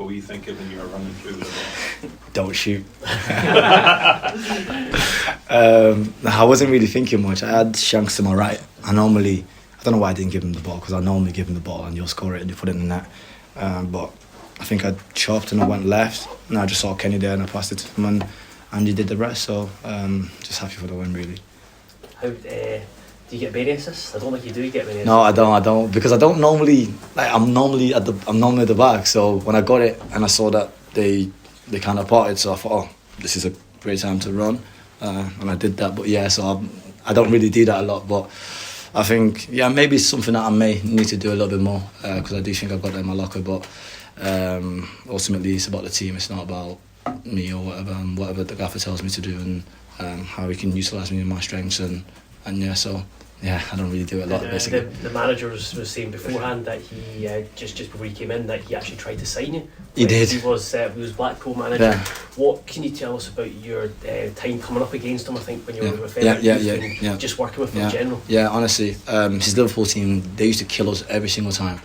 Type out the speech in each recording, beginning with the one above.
What were you thinking when you were running through with the ball? Don't shoot. I wasn't really thinking much. I had Shanks to my right. I don't know why I didn't give him the ball, because I normally give him the ball and you'll score it and you put it in the net. But I think I chopped and I went left, and I just saw Kenny there and I passed it to him, and he did the rest. So just happy for the win, really. How do you get Beni assists? I don't think you do get many assists. No, I don't, because I don't normally, I'm normally at the back. So when I got it and I saw that they kind of parted, so I thought, this is a great time to run, and I did that. But yeah, so I don't really do that a lot, but I think maybe it's something that I may need to do a little bit more, because I do think I've got that in my locker. But ultimately, it's about the team. It's not about me or whatever the gaffer tells me to do, and how he can utilise me and my strengths, and so. Yeah, I don't really do it a lot, basically. The manager was saying beforehand that he just before he came in that he actually tried to sign you. He did. He was Blackpool manager. Yeah. What can you tell us about your time coming up against him? I think when you were with him, just working with him in general. Yeah, honestly, his Liverpool team, they used to kill us every single time.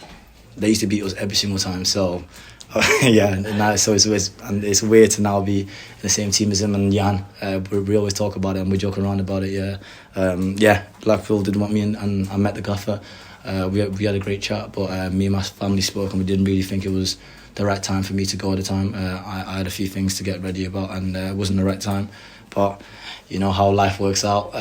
They used to beat us every single time. So it's weird to now be in the same team as him and Jan. We always talk about it and we joke around about it. Blackpool didn't want me in, and I met the gaffer. We had a great chat, but me and my family spoke and we didn't really think it was the right time for me to go at the time. I had a few things to get ready about, and it wasn't the right time. But you know how life works out.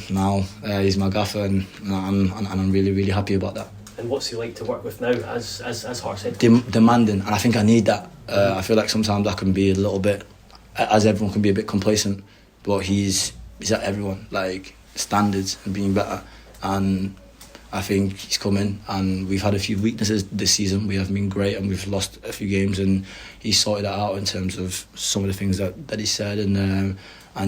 Now he's my gaffer, and I'm really, really happy about that. And what's he like to work with now, as Hart said? Demanding, and I think I need that. I feel like sometimes I can be a little bit, as everyone can be a bit complacent, but he's at everyone, like standards and being better. And I think he's come in, and we've had a few weaknesses this season. We haven't been great, and we've lost a few games, and he's sorted that out in terms of some of the things that he said. And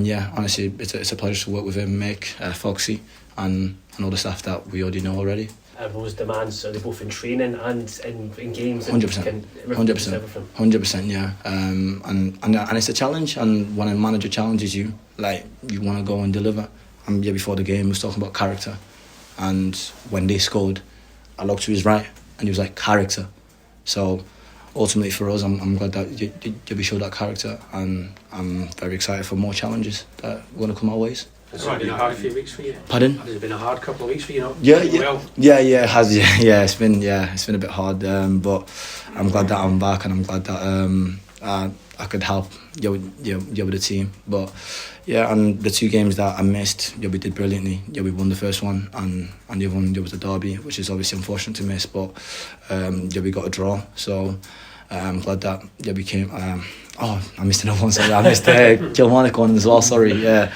yeah, honestly, it's a pleasure to work with him, Mick, Foxy, and all the staff that we already know already. Those demands, are they both in training and in games? 100%, 100%, yeah. And it's a challenge, and when a manager challenges you, like, you want to go and deliver. And before the game, we was talking about character, and when they scored, I looked to his right, and he was like, character. So ultimately for us, I'm glad that you showed that character, and I'm very excited for more challenges that are going to come our ways. It's been a hard few weeks for you. Pardon? It's been a hard couple of weeks for you, know? Yeah, it has. Yeah, it's been a bit hard, but I'm glad that I'm back, and I'm glad that I could help you with the team. But yeah, and the two games that I missed, we did brilliantly. We won the first one, and the other one was the derby, which is obviously unfortunate to miss. But we got a draw, so I'm glad that we came. I missed another one. Sorry, I missed the Kilmarnock one as well. Sorry, yeah.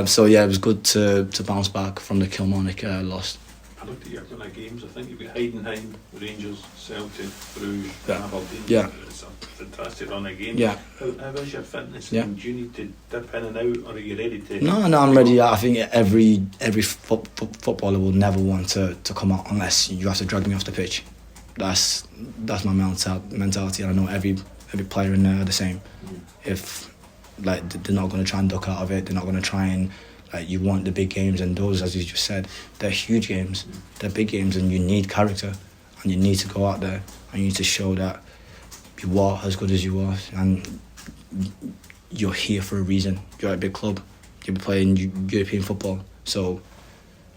So yeah, it was good to bounce back from the Kilmarnock loss. I looked at your kind of games. I think you've got Heidenheim, Rangers, Celtic, Bruges, Aberdeen. Yeah. It's a fantastic run of games. Yeah. How is your fitness? Yeah. Do you need to dip in and out, or are you ready to? No, I'm ready. I think every footballer will never want to come out unless you have to drag me off the pitch. That's my mentality, and I know every player in there are the same. If like they're not going to try and duck out of it, they're not going to try and you want the big games, and those, as you just said, they're huge games, they're big games, and you need character, and you need to go out there and you need to show that you are as good as you are, and you're here for a reason. You're at a big club, you're playing European football, so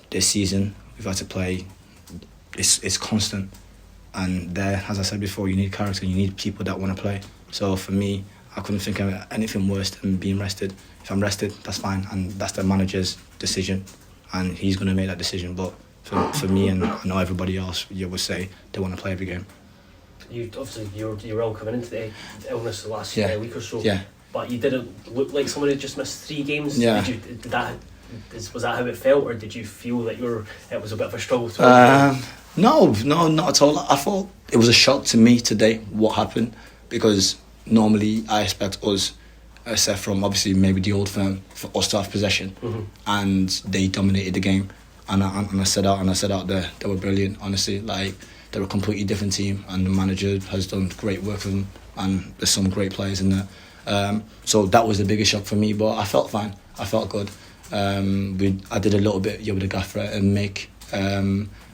this season we've had to play. It's constant. And there, as I said before, you need character, you need people that want to play. So for me, I couldn't think of anything worse than being rested. If I'm rested, that's fine, and that's the manager's decision, and he's going to make that decision. But for me, and I know everybody else, you would say they want to play every game. You were all coming into the illness the last week or so. Yeah. But you didn't look like someone who just missed 3 games. Yeah. Was that how it felt, or did you feel that it was a bit of a struggle? No, not at all. I thought it was a shock to me today what happened, because normally I expect us, except from obviously maybe the old firm, for us to have possession, and they dominated the game. And I set out there, they were brilliant. Honestly, like, they're a completely different team, and the manager has done great work for them, and there's some great players in there. So that was the biggest shock for me, but I felt fine. I felt good. I did a little bit with the gaffer and Mick.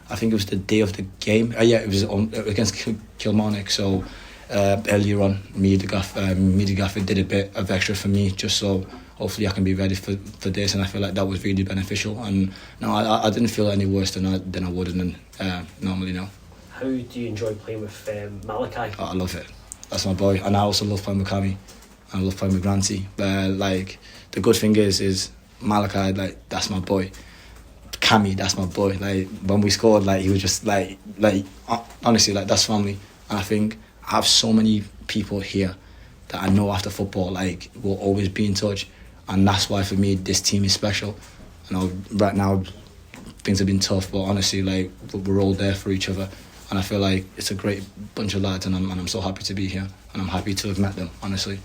I think it was the day of the game. It was against Kilmarnock. So earlier on. Media Gaffer did a bit of extra for me, just so hopefully I can be ready for this, and I feel like that was really beneficial. And no, I didn't feel any worse than I would normally. No. How do you enjoy playing with Malachi? Oh, I love it. That's my boy, and I also love playing with Cammy. I love playing with Granty. But like the good thing is Malachi, like that's my boy. Cammy, that's my boy. Like when we scored, like he was just like honestly, like that's family. And I think I have so many people here that I know after football, like will always be in touch, and that's why for me this team is special. You know, right now things have been tough, but honestly, like we're all there for each other, and I feel like it's a great bunch of lads, and I'm so happy to be here, and I'm happy to have met them, honestly.